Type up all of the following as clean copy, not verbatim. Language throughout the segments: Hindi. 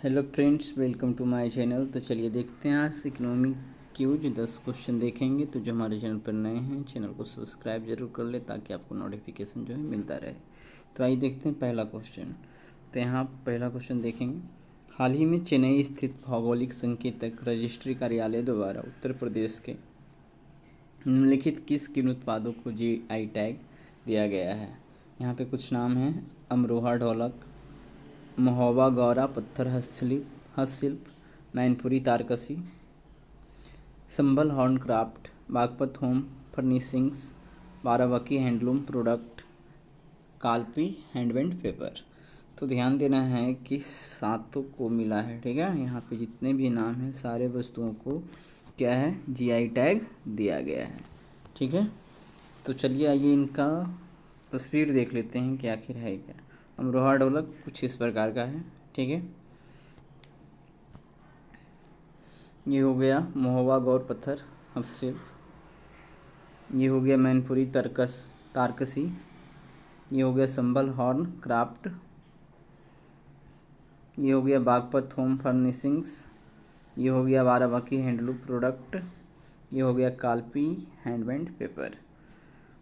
Hello friends, welcome to my channel. तो चलिए देखते हैं आज इकोनॉमी क्यूज 10 क्वेश्चन देखेंगे। तो जो हमारे चैनल पर नए हैं, चैनल को सब्सक्राइब जरूर कर ले ताकि आपको नोटिफिकेशन जो है मिलता रहे। तो आइए देखते हैं पहला क्वेश्चन। तो यहाँ पहला क्वेश्चन देखेंगे। हाल ही में चेन्नई स्थित भौगोलिक संकेतक रजिस्ट्री कार्यालय द्वारा उत्तर प्रदेश के निम्नलिखित किस किन उत्पादों को GI टैग दिया गया है। यहाँ पे कुछ नाम हैं: अमरोहा ढोलक, महोबा गौरा पत्थर हस्तशिल्प, मैनपुरी तारकसी, Sambhal horn craft, Baghpat home furnishings, Barabanki handloom product, Kalpi handmade paper. तो ध्यान देना है कि सातों को मिला है, ठीक है। यहाँ पे जितने भी नाम हैं सारे वस्तुओं को क्या है, GI टैग दिया गया है, ठीक है। तो चलिए आइए इनका तस्वीर देख लेते हैं कि आखिर है क्या। अमरोहा ढोलक कुछ इस प्रकार का है, ठीक है। ये हो गया महोबा गौर पत्थर हस्तशिल्प, ये हो गया मैनपुरी तारकसी, ये हो गया संभल हॉर्न क्राफ्ट, ये हो गया बागपत होम फर्निशिंग्स, ये हो गया बाराबंकी हैंडलूम प्रोडक्ट, ये हो गया कालपी हैंडमेड पेपर।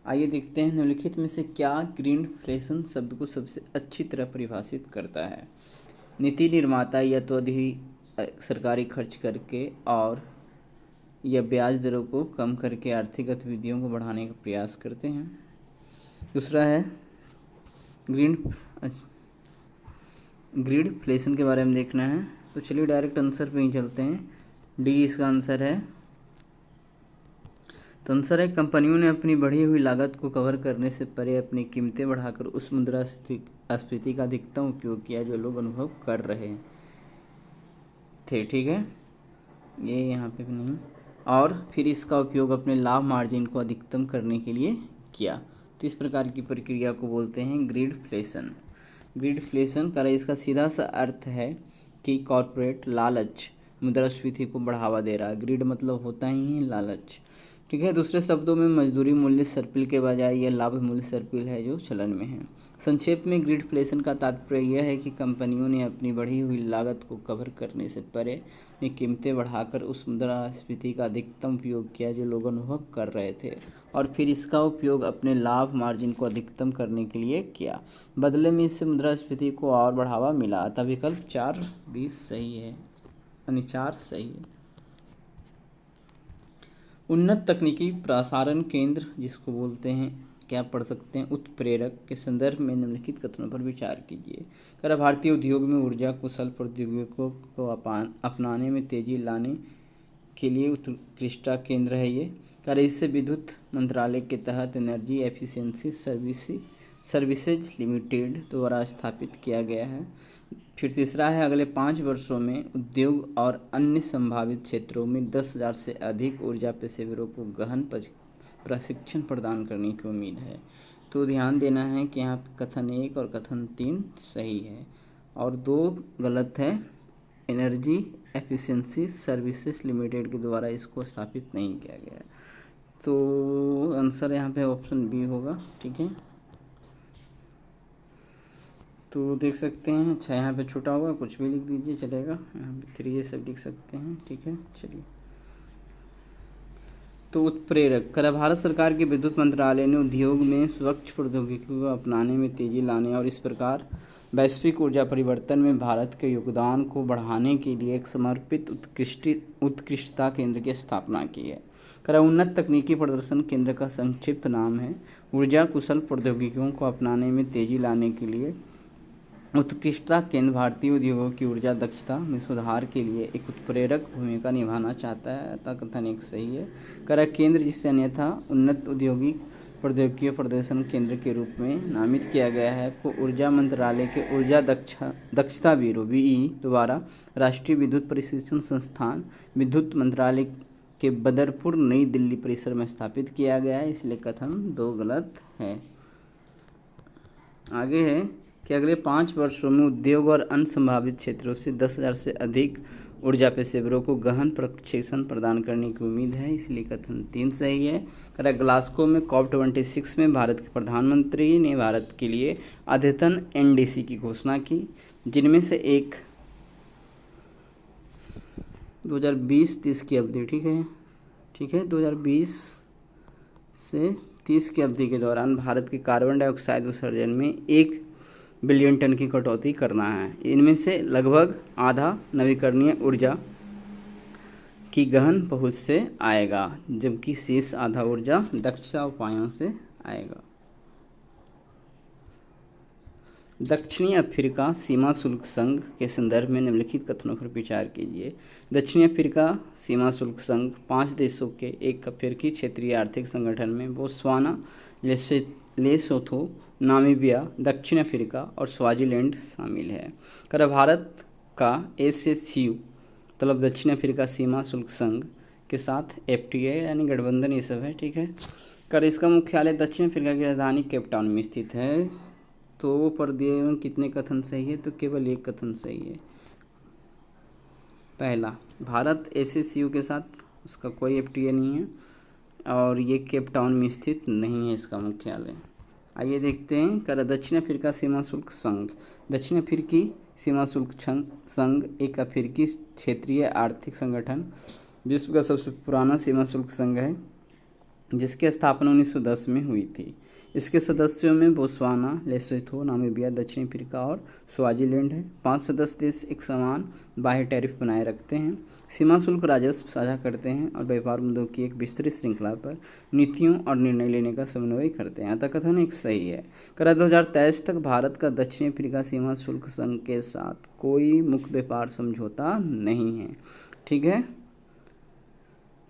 आइए देखते हैं निम्नलिखित में से क्या ग्रीनफ्लेशन शब्द को सबसे अच्छी तरह परिभाषित करता है। नीति निर्माता या तो अधिक सरकारी खर्च करके और या ब्याज दरों को कम करके आर्थिक गतिविधियों को बढ़ाने का प्रयास करते हैं। दूसरा है ग्रीनफ्लेशन के बारे में देखना है। तो चलिए डायरेक्ट आंसर पे ही चलते हैं। डी इसका आंसर है। तो आंसर है, कंपनियों ने अपनी बढ़ी हुई लागत को कवर करने से परे अपनी कीमतें बढ़ाकर उस मुद्रास्फीति का अधिकतम उपयोग किया जो लोग अनुभव कर रहे थे, ठीक है। ये यहाँ पे भी नहीं, और फिर इसका उपयोग अपने लाभ मार्जिन को अधिकतम करने के लिए किया। तो इस प्रकार की प्रक्रिया को बोलते हैं ग्रीनफ्लेशन। ग्रीनफ्लेशन का इसका सीधा सा अर्थ है कि कॉरपोरेट लालच मुद्रास्फीति को बढ़ावा दे रहा है। ग्रीड मतलब होता ही है लालच, ठीक है। दूसरे शब्दों में मजदूरी मूल्य सर्पिल के बजाय यह लाभ मूल्य सर्पिल है जो चलन में है। संक्षेप में ग्रीनफ्लेशन का तात्पर्य यह है कि कंपनियों ने अपनी बढ़ी हुई लागत को कवर करने से परे अपनी कीमतें बढ़ाकर उस मुद्रास्फीति का अधिकतम उपयोग किया जो लोग अनुभव कर रहे थे, और फिर इसका उपयोग अपने लाभ मार्जिन को अधिकतम करने के लिए किया। बदले में इससे मुद्रास्फीति को और बढ़ावा मिला। अतः विकल्प 4B सही है, यानी 4 सही है। उन्नत तकनीकी प्रसारण केंद्र, जिसको बोलते हैं, क्या पढ़ सकते हैं, उत्प्रेरक के संदर्भ में निम्नलिखित कथनों पर विचार कीजिए। कर भारतीय उद्योग में ऊर्जा कुशल प्रौद्योगिकियों को अपनाने में तेजी लाने के लिए उत्कृष्टता केंद्र है ये। कर इससे विद्युत मंत्रालय के तहत एनर्जी एफिशिएंसी सर्विसेज लिमिटेड द्वारा स्थापित किया गया है। फिर तीसरा है, अगले 5 वर्षों में उद्योग और अन्य संभावित क्षेत्रों में 10,000 से अधिक ऊर्जा पेशेवरों को गहन प्रशिक्षण प्रदान करने की उम्मीद है। तो ध्यान देना है कि यहाँ कथन 1 और कथन 3 सही है और 2 गलत है। एनर्जी एफिशिएंसी सर्विसेज लिमिटेड के द्वारा इसको स्थापित नहीं किया गया। तो आंसर यहाँ पे ऑप्शन बी होगा, ठीक है। तो देख सकते हैं, अच्छा यहाँ पे छोटा होगा, कुछ भी लिख दीजिए चलेगा। यहाँ पे 3 ये सब लिख सकते हैं, ठीक है। चलिए, तो उत्प्रेरक कर भारत सरकार के विद्युत मंत्रालय ने उद्योग में स्वच्छ प्रौद्योगिकी को अपनाने में तेजी लाने और इस प्रकार वैश्विक ऊर्जा परिवर्तन में भारत के योगदान को बढ़ाने के लिए एक समर्पित उत्कृष्टता केंद्र की स्थापना की है। कर उन्नत तकनीकी प्रदर्शन केंद्र का संक्षिप्त नाम है। ऊर्जा कुशल प्रौद्योगिकियों को अपनाने में तेजी लाने के लिए उत्कृष्टता केंद्र भारतीय उद्योगों की ऊर्जा दक्षता में सुधार के लिए एक उत्प्रेरक भूमिका निभाना चाहता है। अतः कथन 1 सही है। कर केंद्र, जिसे अन्यथा उन्नत औद्योगिक प्रौद्योगिकी प्रदर्शन केंद्र के रूप में नामित किया गया है, को ऊर्जा मंत्रालय के ऊर्जा दक्षता ब्यूरो BE द्वारा राष्ट्रीय विद्युत प्रशिक्षण संस्थान विद्युत मंत्रालय के बदरपुर नई दिल्ली परिसर में स्थापित किया गया है। इसलिए कथन 2 गलत है। आगे है कि अगले 5 वर्षों में उद्योग और अन्य संभावित क्षेत्रों से 10,000 से अधिक ऊर्जा पेशेवरों को गहन प्रशिक्षण प्रदान करने की उम्मीद है। इसलिए कथन 3 सही है। ग्लासगो में COP26 में भारत के प्रधानमंत्री ने भारत के लिए अद्यतन NDC की घोषणा की, जिनमें से एक 2020-30 की अवधि, ठीक है 2020 से 30 की अवधि के दौरान भारत के कार्बन डाइऑक्साइड उत्सर्जन में 1 बिलियन टन की कटौती करना है। इनमें से लगभग आधा नवीकरणीय ऊर्जा की गहन पहुंच से आएगा, जबकि शेष आधा ऊर्जा दक्षता उपायों से आएगा। दक्षिणी अफ्रीका सीमा शुल्क संघ के संदर्भ में निम्नलिखित कथनों पर विचार कीजिए। दक्षिणी अफ्रीका सीमा शुल्क संघ 5 देशों के एक अफ्रीकी क्षेत्रीय आर्थिक संगठन में बोत्सवाना, लेसोथो, नामीबिया, दक्षिण अफ्रीका और स्वाजीलैंड शामिल है। कर भारत का ACCU मतलब दक्षिण अफ्रीका सीमा शुल्क संघ के साथ FTA यानी गठबंधन ये सब है, ठीक है। कर इसका मुख्यालय दक्षिण अफ्रीका की राजधानी केप टाउन में स्थित है। तो वो पर दिए हुए कितने कथन सही है, तो केवल एक कथन सही है। पहला, भारत ACCU के साथ उसका कोई FTA नहीं है और ये केप टाउन में स्थित नहीं है इसका मुख्यालय। आइए देखते हैं कर दक्षिण अफ्रीका सीमा शुल्क संघ। दक्षिण अफ्रीकी सीमा शुल्क संघ एक अफ्रीकी क्षेत्रीय आर्थिक संगठन विश्व का सबसे पुराना सीमा शुल्क संघ है, जिसकी स्थापना 1910 में हुई थी। इसके सदस्यों में बोत्सवाना, लेसोथो, नामीबिया, दक्षिण अफ्रीका और स्वाजीलैंड है। 5 सदस्य देश एक समान बाह्य टैरिफ बनाए रखते हैं, सीमा शुल्क राजस्व साझा करते हैं और व्यापार मुद्दों की एक विस्तृत श्रृंखला पर नीतियों और निर्णय लेने का समन्वय करते हैं। अतः कथन एक सही है। कर 2023 तक भारत का दक्षिण अफ्रीका सीमा शुल्क संघ के साथ कोई मुक्त व्यापार समझौता नहीं है, ठीक है,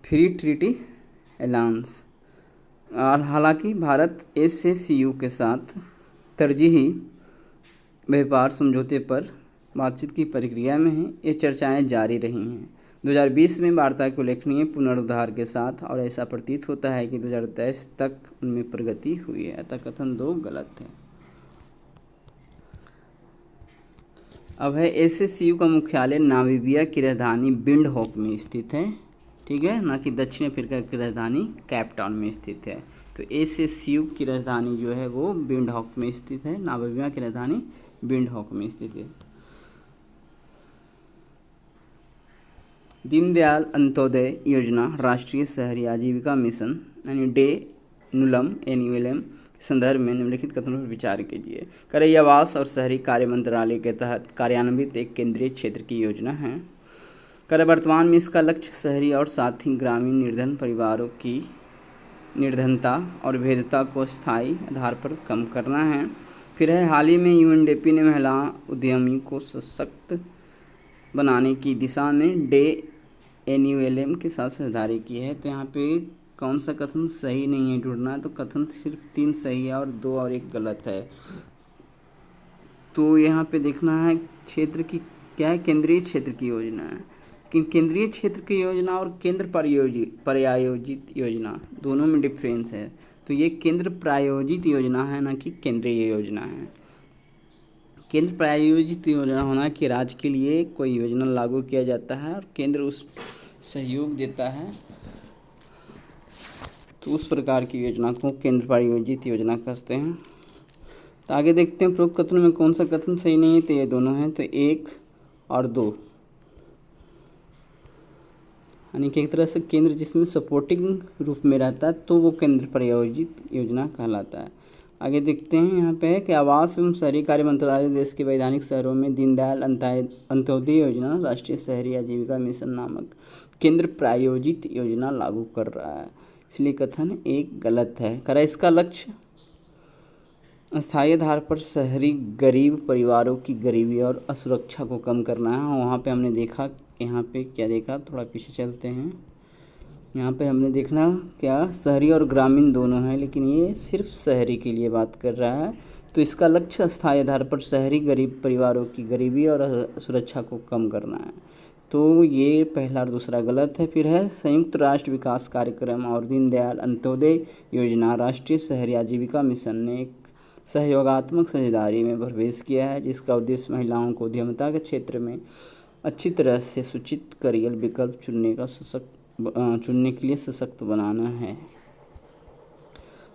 फ्री ट्रीटी अलायंस। हालांकि भारत ACCU के साथ तरजीही व्यापार समझौते पर बातचीत की प्रक्रिया में है। ये चर्चाएं जारी रही हैं 2020 में वार्ता के उल्लेखनीय पुनरुद्धार के साथ, और ऐसा प्रतीत होता है कि 2023 तक उनमें प्रगति हुई है। अतः कथन 2 गलत है। अब है ACCU का मुख्यालय नामीबिया की राजधानी विंडहोक में स्थित है, ठीक है, ना कि दक्षिण अफ्रीका की राजधानी केप टाउन में स्थित है। तो ACCU की राजधानी जो है वो विंडहोक में स्थित है, नामीबिया की राजधानी विंडहोक में स्थित है। दीनदयाल अंत्योदय योजना राष्ट्रीय शहरी आजीविका मिशन यानी NULM के संदर्भ में निम्नलिखित कथनों पर विचार कीजिए। कर आवास और शहरी कार्य मंत्रालय के तहत कार्यान्वित एक केंद्रीय क्षेत्र की योजना है। कर वर्तमान में इसका लक्ष्य शहरी और साथ ही ग्रामीण निर्धन परिवारों की निर्धनता और भेदता को स्थायी आधार पर कम करना है। फिर है हाल ही में UNDP ने महिला उद्यमी को सशक्त बनाने की दिशा में NULM के साथ साझेदारी की है। तो यहाँ पे कौन सा कथन सही नहीं है ढूंढना, तो कथन सिर्फ 3 सही है और 2 और 1 गलत है। तो यहाँ पे देखना है क्षेत्र की क्या है, केंद्रीय क्षेत्र की योजना है। केंद्रीय क्षेत्र की योजना और केंद्र प्रायोजित योजना दोनों में डिफरेंस है। तो ये केंद्र प्रायोजित योजना है, ना कि केंद्रीय योजना है। केंद्र प्रायोजित योजना होना कि राज्य के लिए कोई योजना लागू किया जाता है और केंद्र उस सहयोग देता है, तो उस प्रकार की योजना को केंद्र प्रायोजित योजना कहते हैं। तो आगे देखते हैं उपरोक्त कथनों में कौन सा कथन सही नहीं है, तो ये दोनों हैं, तो 1 और 2, यानी कि एक तरह से केंद्र जिसमें सपोर्टिंग रूप में रहता है तो वो केंद्र प्रायोजित योजना कहलाता है। आगे देखते हैं यहाँ पे है कि आवास एवं शहरी कार्य मंत्रालय देश के वैधानिक शहरों में दीनदयाल अंत्योदय योजना राष्ट्रीय शहरी आजीविका मिशन नामक केंद्र प्रायोजित योजना लागू कर रहा है, इसलिए कथन 1 गलत है। करा इसका लक्ष्य स्थायी आधार पर शहरी गरीब परिवारों की गरीबी और असुरक्षा को कम करना है। वहाँ पे हमने देखा, यहाँ पे क्या देखा, थोड़ा पीछे चलते हैं। यहाँ पे हमने देखना क्या शहरी और ग्रामीण दोनों हैं, लेकिन ये सिर्फ शहरी के लिए बात कर रहा है। तो इसका लक्ष्य स्थायी आधार पर शहरी गरीब परिवारों की गरीबी और सुरक्षा को कम करना है। तो ये पहला और दूसरा गलत है। फिर है संयुक्त राष्ट्र विकास कार्यक्रम और दीनदयाल अंत्योदय योजना राष्ट्रीय शहरी आजीविका मिशन ने एक सहयोगात्मक साझेदारी में प्रवेश किया है, जिसका उद्देश्य महिलाओं को उद्यमिता के क्षेत्र में अच्छी तरह से सूचित करियर विकल्प चुनने के लिए सशक्त बनाना है।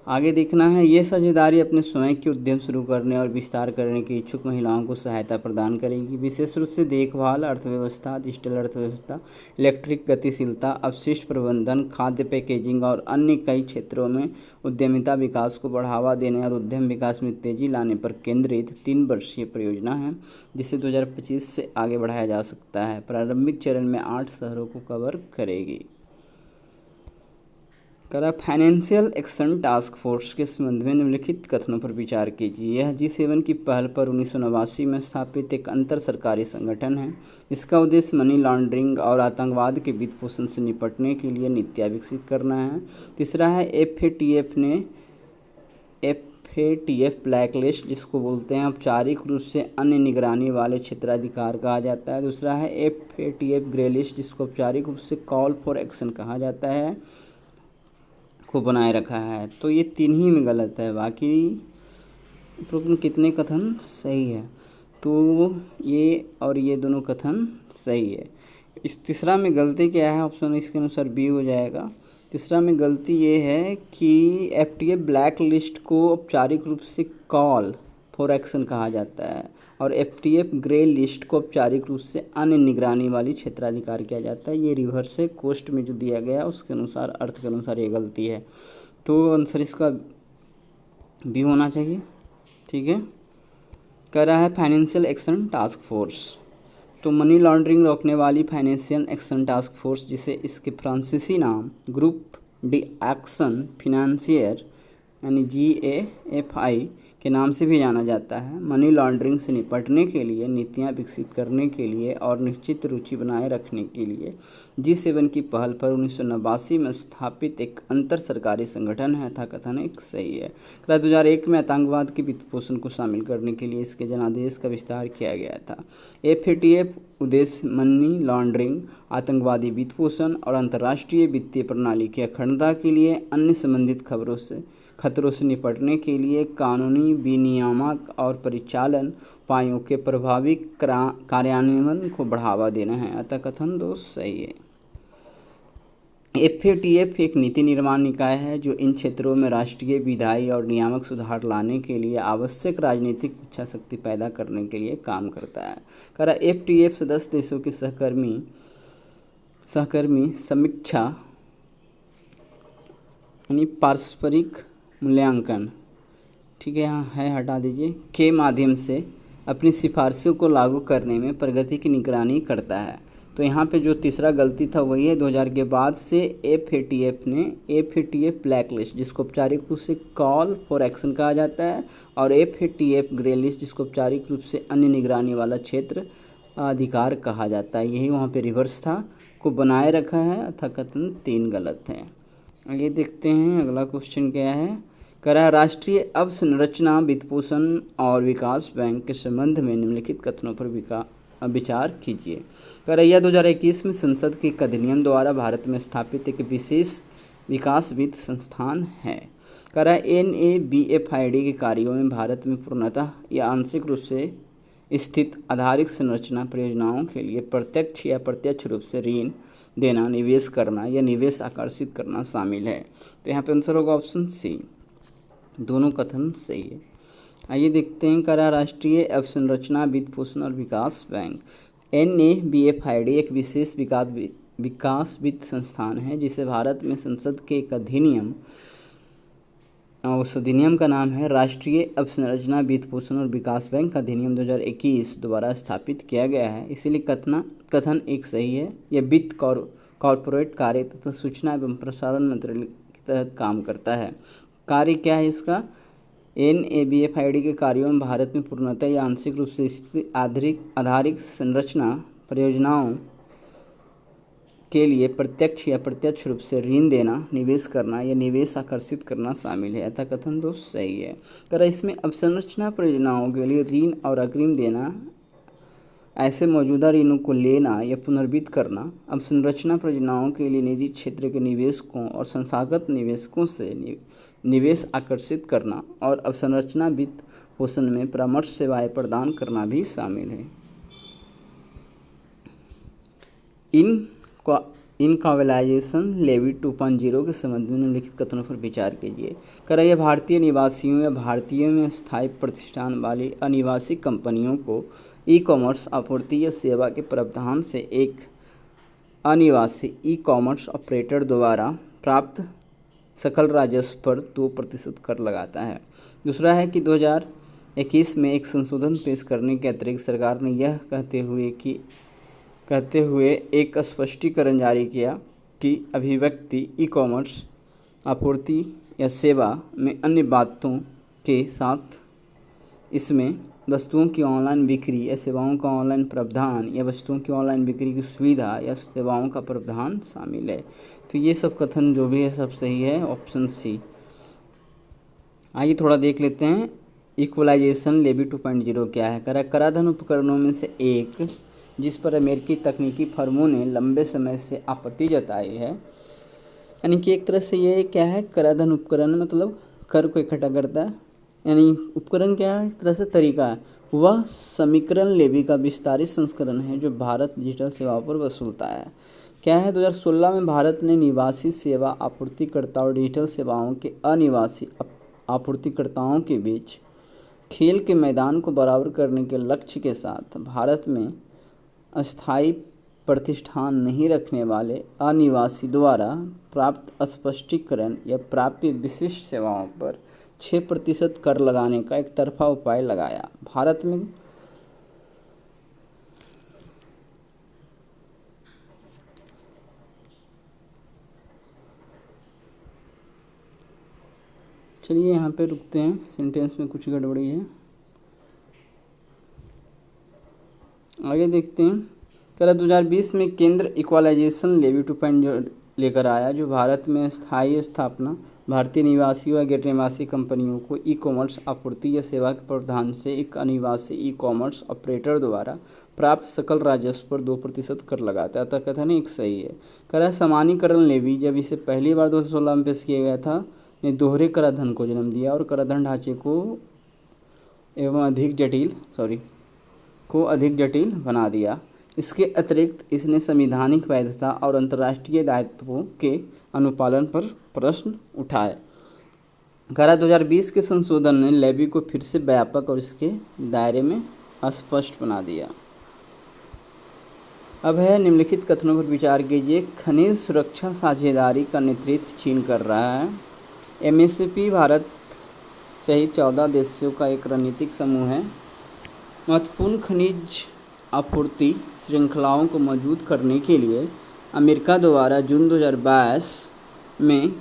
आगे देखना है, ये साझेदारी अपने स्वयं के उद्यम शुरू करने और विस्तार करने की इच्छुक महिलाओं को सहायता प्रदान करेगी। विशेष रूप से देखभाल अर्थव्यवस्था, डिजिटल अर्थव्यवस्था, इलेक्ट्रिक गतिशीलता, अपशिष्ट प्रबंधन, खाद्य पैकेजिंग और अन्य कई क्षेत्रों में उद्यमिता विकास को बढ़ावा देने और उद्यम विकास में तेजी लाने पर केंद्रित 3 वर्षीय परियोजना है, जिसे 2025 से आगे बढ़ाया जा सकता है। प्रारंभिक चरण में 8 शहरों को कवर करेगी। करा फाइनेंशियल एक्शन टास्क फोर्स के संबंध में निम्नलिखित कथनों पर विचार कीजिए। यह G7 की पहल पर 1989 में स्थापित एक अंतर सरकारी संगठन है। इसका उद्देश्य मनी लॉन्ड्रिंग और आतंकवाद के वित्त पोषण से निपटने के लिए नीतियाँ विकसित करना है। तीसरा है FATF ब्लैकलिस्ट, जिसको बोलते हैं औपचारिक रूप से अन्य निगरानी वाले क्षेत्राधिकार कहा जाता है। दूसरा है FATF ग्रे लिस्ट, जिसको औपचारिक रूप से कॉल फॉर एक्शन कहा जाता है, को बनाए रखा है। तो ये 3 ही में गलत है, बाकी उपरोक्त कितने कथन सही है? तो ये और ये दोनों कथन सही है। इस तीसरा में गलती क्या है? ऑप्शन इसके अनुसार बी हो जाएगा। तीसरा में गलती ये है कि FATF ब्लैक लिस्ट को औपचारिक रूप से कॉल फॉर एक्शन कहा जाता है और FATF ग्रे लिस्ट को औपचारिक रूप से अन्य निगरानी वाली क्षेत्राधिकार किया जाता है। ये रिवर्स है, कोष्ठ में जो दिया गया उसके अनुसार, अर्थ के अनुसार ये गलती है। तो आंसर इसका बी होना चाहिए। ठीक है, कह रहा है फाइनेंशियल एक्शन टास्क फोर्स। तो मनी लॉन्ड्रिंग रोकने वाली फाइनेंशियल एक्शन टास्क फोर्स, जिसे इसके फ्रांसीसी नाम ग्रुप डी एक्शन फिनांसियर यानी GAFI के नाम से भी जाना जाता है, मनी लॉन्ड्रिंग से निपटने के लिए नीतियां विकसित करने के लिए और निश्चित रुचि बनाए रखने के लिए G7 की पहल पर 1989 में स्थापित एक अंतर सरकारी संगठन है। था कथन एक सही है। 2001 में आतंकवाद के वित्त पोषण को शामिल करने के लिए इसके जनादेश का विस्तार किया गया था। FATF उद्देश्य मनी लॉन्ड्रिंग, आतंकवादी वित्त पोषण और अंतर्राष्ट्रीय वित्तीय प्रणाली की अखंडता के लिए अन्य संबंधित खतरों से निपटने के लिए कानूनी विनियामक और परिचालन उपायों के प्रभावी कार्यान्वयन को बढ़ावा देना है। अतः कथन 2 सही है। FATF एक नीति निर्माण निकाय है जो इन क्षेत्रों में राष्ट्रीय, विधायी और नियामक सुधार लाने के लिए आवश्यक राजनीतिक इच्छा शक्ति पैदा करने के लिए काम करता है। FATF सदस्य देशों की सहकर्मी समीक्षा यानी पारस्परिक मूल्यांकन, ठीक है, यहाँ है हटा दीजिए, के माध्यम से अपनी सिफारिशों को लागू करने में प्रगति की निगरानी करता है। तो यहाँ पे जो तीसरा गलती था वही है। 2000 के बाद से FATF ब्लैक लिस्ट, जिसको औपचारिक रूप से कॉल फॉर एक्शन कहा जाता है, और FATF ग्रे लिस्ट, जिसको औपचारिक रूप से अन्य निगरानी वाला क्षेत्र अधिकार कहा जाता है। यही वहाँ पे रिवर्स था, को बनाए रखा है। अतः कथन 3 गलत है। आगे देखते हैं अगला क्वेश्चन क्या है। करा राष्ट्रीय अवसंरचना वित्तपोषण और विकास बैंक के संबंध में निम्नलिखित कथनों पर विचार कीजिए। करैया 2021 में संसद के एक अधिनियम द्वारा भारत में स्थापित एक विशेष विकास वित्त संस्थान है। करा NABFID के कार्यों में भारत में पूर्णतः या आंशिक रूप से स्थित आधारिक संरचना परियोजनाओं के लिए प्रत्यक्ष या प्रत्यक्ष रूप से ऋण देना, निवेश करना या निवेश आकर्षित करना शामिल है। तो यहाँ पे आंसर होगा ऑप्शन सी। दोनों कथन सही है। आइए देखते हैं। करा राष्ट्रीय अवसंरचना वित्त पोषण और विकास बैंक NABFID एक विशेष विकास वित्त संस्थान है जिसे भारत में संसद के एक अधिनियम, उस अधिनियम का नाम है राष्ट्रीय अवसंरचना वित्त पोषण और विकास बैंक अधिनियम 2021 द्वारा स्थापित किया गया है। इसीलिए कथन एक सही है। यह वित्त कॉरपोरेट कार्य तथा सूचना एवं प्रसारण मंत्रालय के तहत काम करता है। कार्य क्या है इसका? NABFID के कार्यों में भारत में पूर्णतः या आंशिक रूप से स्थित आधारिक संरचना परियोजनाओं के लिए प्रत्यक्ष या प्रत्यक्ष रूप से ऋण देना, निवेश करना या निवेश आकर्षित करना शामिल है। अतः कथन 2 सही है। कर इसमें अवसंरचना परियोजनाओं के लिए ऋण और अग्रिम देना, ऐसे मौजूदा ऋणों को लेना या पुनर्वित्त करना, अवसंरचना परियोजनाओं के लिए निजी क्षेत्र के निवेशकों और संस्थागत निवेशकों से निवेश आकर्षित करना और अवसंरचना वित्त पोषण में परामर्श सेवाएं प्रदान करना भी शामिल है। इनकॉवलाइजेशन लेवी 2.0 के संबंध में निम्नलिखित कथनों पर विचार कीजिए। कह रहा है भारतीय निवासियों या भारतीयों में स्थायी प्रतिष्ठान वाली अनिवासी कंपनियों को ई कॉमर्स आपूर्ति या सेवा के प्रावधान से एक अनिवासी ई कॉमर्स ऑपरेटर द्वारा प्राप्त सकल राजस्व पर 2% कर लगाता है। दूसरा है कि 2021 में एक संशोधन पेश करने के अतिरिक्त सरकार ने यह कहते हुए एक स्पष्टीकरण जारी किया कि अभिव्यक्ति ई कॉमर्स आपूर्ति या सेवा में अन्य बातों के साथ इसमें वस्तुओं की ऑनलाइन बिक्री या सेवाओं का ऑनलाइन प्रावधान या वस्तुओं की ऑनलाइन बिक्री की सुविधा या सेवाओं का प्रावधान शामिल है। तो ये सब कथन जो भी है सब सही है, ऑप्शन सी। आइए थोड़ा देख लेते हैं इक्वलाइजेशन लेवी 2.0 क्या है। कराधान उपकरणों में से एक जिस पर अमेरिकी तकनीकी फर्मों ने लंबे समय से आपत्ति जताई है, यानी कि एक तरह से ये क्या है, कराधान उपकरण मतलब कर को इकट्ठा करता है, यानी उपकरण क्या है, एक तरह से तरीका है। वह समीकरण लेवी का विस्तारित संस्करण है जो भारत डिजिटल सेवाओं पर वसूलता है। क्या है, 2016 में भारत ने निवासी सेवा आपूर्तिकर्ताओं और डिजिटल सेवाओं के अनिवासी आपूर्तिकर्ताओं के बीच खेल के मैदान को बराबर करने के लक्ष्य के साथ भारत में अस्थायी प्रतिष्ठान नहीं रखने वाले अनिवासी द्वारा प्राप्त स्पष्टीकरण या प्राप्य विशिष्ट सेवाओं पर 6% कर लगाने का एक तरफा उपाय लगाया। भारत में चलिए यहाँ पे रुकते हैं, सेंटेंस में कुछ गड़बड़ी है, आगे देखते हैं। कल 2020 में केंद्र इक्वलाइजेशन लेवी 2.0 लेकर आया जो भारत में स्थायी स्थापना भारतीय निवासियों या गैर निवासी कंपनियों को ई कॉमर्स आपूर्ति या सेवा के प्रावधान से एक अनिवासी ई कॉमर्स ऑपरेटर द्वारा प्राप्त सकल राजस्व पर 2% कर लगाता है। अतः कथन एक सही है। करा सामान्यकरण लेवी जब इसे पहली बार 2016 में पेश किया गया था ने दोहरे कराधान को जन्म दिया और कराधान ढांचे को अधिक जटिल बना दिया। इसके अतिरिक्त इसने संवैधानिक वैधता और अंतर्राष्ट्रीय दायित्वों के अनुपालन पर प्रश्न उठाए। करा 2020 के संशोधन ने लेवी को फिर से व्यापक और इसके दायरे में अस्पष्ट बना दिया। अब है निम्नलिखित कथनों पर विचार कीजिए। खनिज सुरक्षा साझेदारी का नेतृत्व चीन कर रहा है। एमएसपी भारत सहित 14 देशों का एक रणनीतिक समूह है। महत्वपूर्ण खनिज आपूर्ति श्रृंखलाओं को मजबूत करने के लिए अमेरिका द्वारा जून 2022 में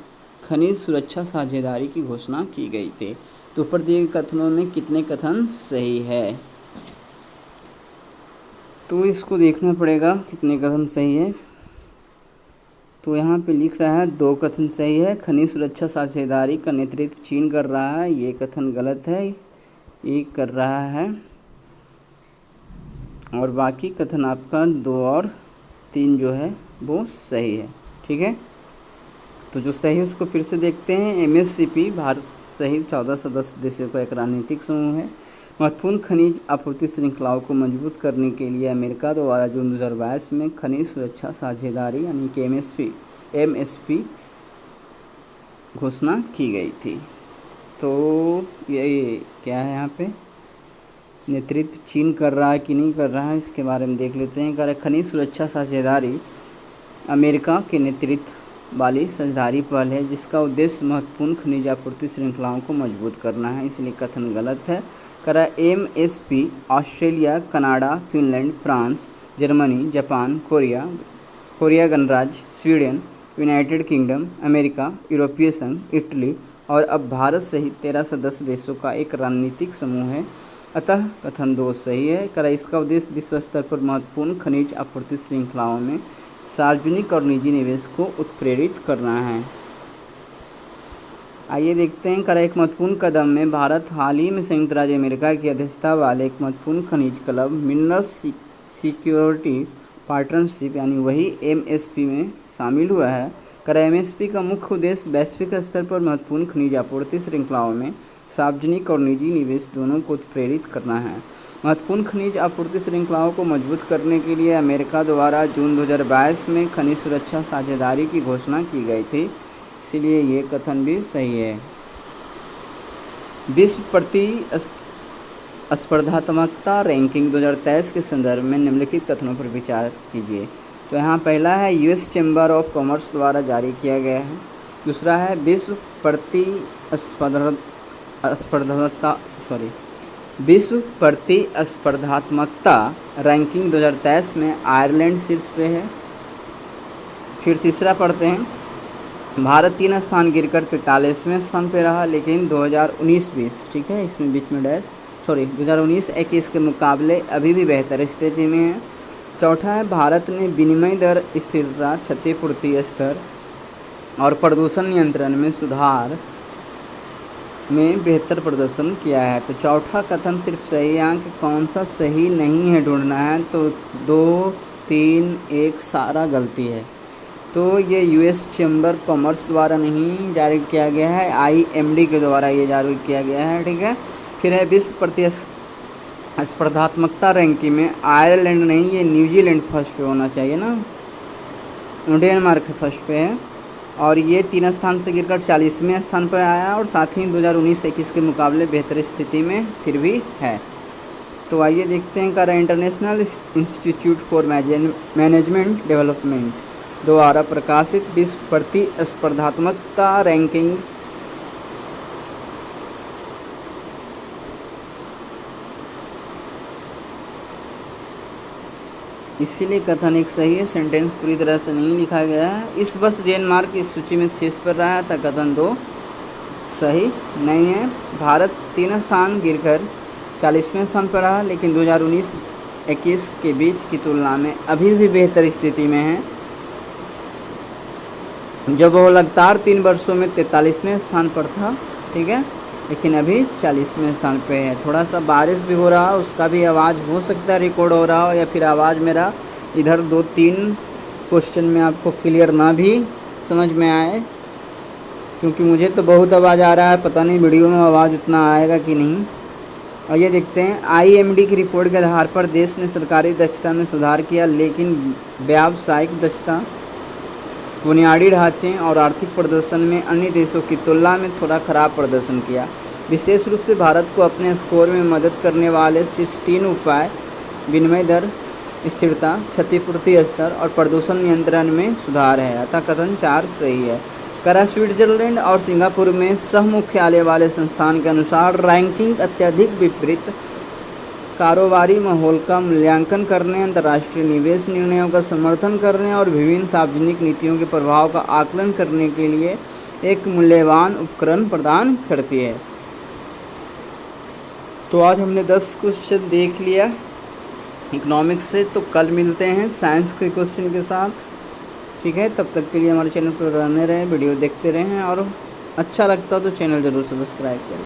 खनिज सुरक्षा साझेदारी की घोषणा की गई थी। तो ऊपर दिए गए कथनों में कितने कथन सही है, तो इसको देखना पड़ेगा कितने कथन सही है। तो यहाँ पे लिख रहा है 2 कथन सही है। खनिज सुरक्षा साझेदारी का नेतृत्व चीन कर रहा है, ये कथन गलत है, ये कर रहा है। और बाकी कथन आपका 2 और 3 जो है वो सही है। ठीक है, तो जो सही है उसको फिर से देखते हैं। एमएससीपी भारत सहित 14 सदस्य देशों का एक रणनीतिक समूह है। महत्वपूर्ण खनिज आपूर्ति श्रृंखलाओं को मजबूत करने के लिए अमेरिका द्वारा जून 2022 में खनिज सुरक्षा साझेदारी यानी कि एमएसपी घोषणा की गई थी। तो ये क्या है, यहाँ पे नेतृत्व चीन कर रहा है कि नहीं कर रहा है इसके बारे में देख लेते हैं। खनिज सुरक्षा साझेदारी अमेरिका के नेतृत्व वाली साझेदारी पहल है जिसका उद्देश्य महत्वपूर्ण खनिज आपूर्ति श्रृंखलाओं को मजबूत करना है, इसलिए कथन गलत है। MSP Australia, Canada, Finland, France, Germany, Japan, Korea गणराज्य, स्वीडन, यूनाइटेड किंगडम, अमेरिका, यूरोपीय संघ, इटली और अब भारत सहित 13 सदस्य देशों का एक रणनीतिक समूह है। अतः कथन 2 सही है। इसका उद्देश्य विश्व स्तर पर महत्वपूर्ण खनिज आपूर्ति श्रृंखलाओं में सार्वजनिक और निजी निवेश को उत्प्रेरित करना है। आइए देखते हैं। एक महत्वपूर्ण कदम में भारत हाल ही में संयुक्त राज्य अमेरिका की अध्यक्षता वाले एक महत्वपूर्ण खनिज क्लब मिनरल सिक्योरिटी पार्टनरशिप यानी वही एमएसपी में शामिल हुआ है। एमएसपी का मुख्य उद्देश्य वैश्विक स्तर पर महत्वपूर्ण खनिज आपूर्ति श्रृंखलाओं में सार्वजनिक और निजी निवेश दोनों को उत्प्रेरित करना है। महत्वपूर्ण खनिज आपूर्ति श्रृंखलाओं को मजबूत करने के लिए अमेरिका द्वारा जून 2022 में खनिज सुरक्षा साझेदारी की घोषणा की गई थी, इसलिए ये कथन भी सही है। विश्व प्रतिस्पर्धात्मकता रैंकिंग 2023 के संदर्भ में निम्नलिखित कथनों पर विचार कीजिए। तो यहाँ पहला है यूएस चैम्बर ऑफ कॉमर्स द्वारा जारी किया गया है। दूसरा है विश्व प्रतिस्पर्धात्मकता रैंकिंग 2023 में आयरलैंड शीर्ष पे है। फिर तीसरा पढ़ते हैं, भारत 3 स्थान गिरकर 43वें स्थान पे रहा, लेकिन 2019-20 ठीक है, इसमें बीच में 2019-21 के मुकाबले अभी भी बेहतर स्थिति में है। चौथा है भारत ने विनिमय दर स्थिरता, क्षतिपूर्ति स्तर और प्रदूषण नियंत्रण में सुधार में बेहतर प्रदर्शन किया है। तो चौथा कथन सिर्फ सही है, यहाँ कि कौन सा सही नहीं है ढूंढना है, तो 2, 3, 1 सारा गलती है। तो ये यूएस चैम्बर कॉमर्स द्वारा नहीं जारी किया गया है, IMD के द्वारा ये जारी किया गया है, ठीक है। फिर है विश्व प्रतिस्पर्धात्मकता रैंकिंग में आयरलैंड नहीं, ये न्यूजीलैंड फर्स्ट पे होना चाहिए ना, डेनमार्क फर्स्ट पे है, और ये 3 स्थान से गिरकर 40वें स्थान पर आया, और साथ ही 2019-21 के मुकाबले बेहतर स्थिति में फिर भी है। तो आइए देखते हैं करा international institute for management development द्वारा प्रकाशित विश्व प्रतिस्पर्धात्मकता रैंकिंग इसीलिए कथन एक सही है, सेंटेंस पूरी तरह से नहीं लिखा गया है। इस वर्ष डेनमार्क इस सूची में शीर्ष पर रहा था, कथन 2 सही नहीं है। भारत 3 स्थान गिरकर 40वें स्थान पर रहा, लेकिन 2019-21 के बीच की तुलना में अभी भी बेहतर स्थिति में है, जब वो लगातार 3 वर्षों में 43वें स्थान पर था, ठीक है, लेकिन अभी 40वें स्थान पे है। थोड़ा सा बारिश भी हो रहा है, उसका भी आवाज़ हो सकता है रिकॉर्ड हो रहा हो, या फिर आवाज़ मेरा इधर 2-3 क्वेश्चन में आपको क्लियर ना भी समझ में आए, क्योंकि मुझे तो बहुत आवाज़ आ रहा है, पता नहीं वीडियो में आवाज़ उतना आएगा कि नहीं। और ये देखते हैं, IMD की रिपोर्ट के आधार पर देश ने सरकारी दक्षता में सुधार किया, लेकिन व्यावसायिक दक्षता, बुनियादी ढांचे और आर्थिक प्रदर्शन में अन्य देशों की तुलना में थोड़ा खराब प्रदर्शन किया। विशेष रूप से भारत को अपने स्कोर में मदद करने वाले शीर्ष 3 उपाय विनिमय दर स्थिरता, क्षतिपूर्ति स्तर और प्रदूषण नियंत्रण में सुधार है, अतः कथन 4 सही है। करा स्विट्जरलैंड और सिंगापुर में सह मुख्यालय वाले संस्थान के अनुसार रैंकिंग अत्यधिक विपरीत कारोबारी माहौल का मूल्यांकन करने, अंतर्राष्ट्रीय निवेश निर्णयों का समर्थन करने और विभिन्न सार्वजनिक नीतियों के प्रभाव का आकलन करने के लिए एक मूल्यवान उपकरण प्रदान करती है। तो आज हमने 10 क्वेश्चन देख लिया इकोनॉमिक्स से, तो कल मिलते हैं साइंस के क्वेश्चन के साथ, ठीक है। तब तक के लिए हमारे चैनल पर बने रहें, वीडियो देखते रहें, और अच्छा लगता तो चैनल ज़रूर सब्सक्राइब करें।